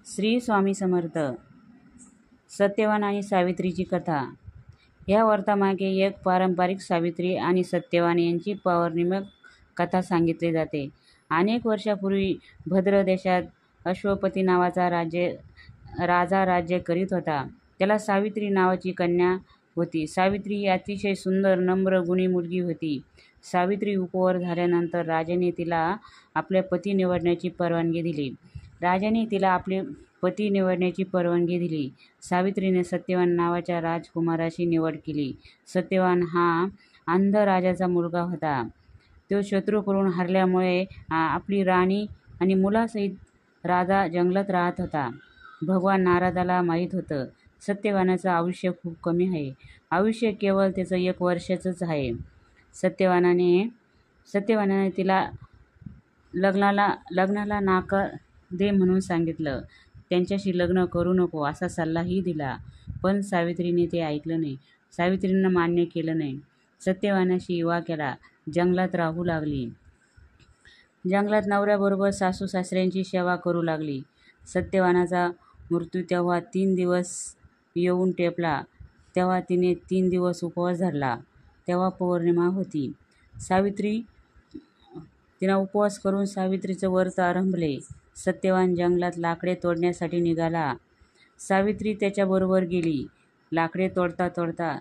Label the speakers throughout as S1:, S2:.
S1: श्री स्वामी समर्थ. सत्यवान आणि सावित्रीची कथा. या व्रतामागे एक पारंपरिक सावित्री आणि सत्यवान यांची पौराणिक कथा सांगितली जाते. अनेक वर्षापूर्वी भद्र देशात अश्वपती नावाचा राजा राज्य करीत होता. त्याला सावित्री नावाची कन्या होती. सावित्री ही अतिशय सुंदर, नम्र, गुणी मुलगी होती. सावित्री उपवर झाल्यानंतर राजाने तिला आपले पती निवडण्याची परवानगी दिली. सावित्रीने सत्यवान नावाच्या राजकुमाराची निवड केली. सत्यवान हा अंध राजाचा मुलगा होता. तो शत्रूकडून हरल्यामुळे आपली राणी आणि मुलासहित राजा जंगलात राहत होता. भगवान नारदाला माहीत होतं, सत्यवानाचं आयुष्य खूप कमी आहे. आयुष्य केवळ त्याचं 1 वर्षाचंच आहे. सत्यवानाने तिला लग्नाला नाकार दे म्हणून सांगितलं. त्यांच्याशी लग्न करू नको असा सल्लाही दिला, पण सावित्रीने ते ऐकलं नाही. सावित्रीनं मान्य केलं नाही. सत्यवानाशी विवाह केला. जंगलात राहू लागली. जंगलात नवऱ्याबरोबर सासू सासऱ्यांची सेवा करू लागली. सत्यवानाचा मृत्यू तेव्हा 3 दिवस येऊन टेपला. तेव्हा तिने 3 दिवस उपवास धरला. तेव्हा पौर्णिमा होती. तिनं उपवास करून सावित्रीचं व्रत आरंभले. सत्यवान जंगलात लाकडे तोडण्यासाठी निघाला. सावित्री त्याच्याबरोबर गेली. लाकडे तोडता तोडता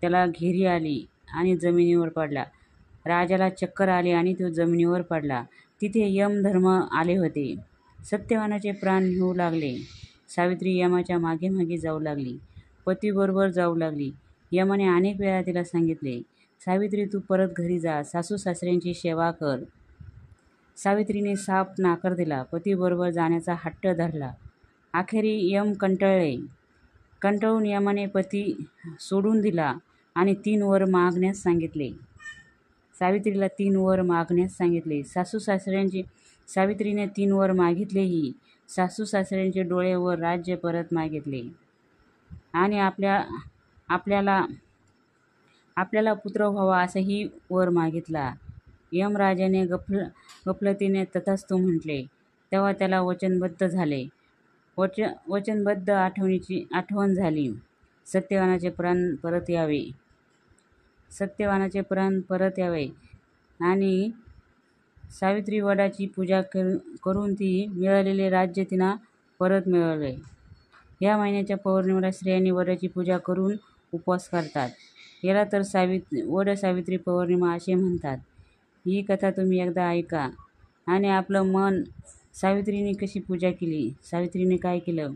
S1: त्याला घेरी आली आणि जमिनीवर पडला. राजाला चक्कर आली आणि तो जमिनीवर पडला. तिथे यमधर्म आले होते. सत्यवानाचे प्राण घेऊ लागले. सावित्री यमाच्या मागे मागे जाऊ लागली. पतीबरोबर जाऊ लागली. यमाने अनेक वेळा तिला सांगितले, सावित्री तू परत घरी जा, सासू सासऱ्यांची सेवा कर. सावित्रीने साफ नाकार दिला. पतीबरोबर जाण्याचा हट्ट धरला. अखेरी यम कंटाळून यमाने पती सोडून दिला आणि 3 वर मागण्यास सांगितले. सावित्रीला 3 वर मागण्यास सांगितले. सावित्रीने 3 वर मागितलेही. सासू सासऱ्यांचे डोळे व राज्य परत मागितले आणि आपल्याला पुत्र व्हावा असाही वर मागितला. यमराजाने गफलतीने तथास्तु म्हटले. तेव्हा त्याला वचनबद्ध आठवण झाली. सत्यवानाचे प्राण परत यावे आणि सावित्री वडाची पूजा करून ती मिळालेले राज्य तिनं परत मिळवले. या महिन्याच्या पौर्णिमेला स्त्रियांनी वडाची पूजा करून उपवास करतात. याला तर वड सावित्री पौर्णिमा असे म्हणतात. ही कथा तुम्ही एकदा ऐका आणि आपलं मन. सावित्रीने कशी पूजा केली? सावित्रीने काय केलं?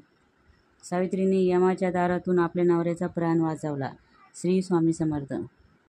S1: सावित्रीने यमाच्या दारातून आपल्या नवऱ्याचा प्राण वाचवला. श्री स्वामी समर्थ.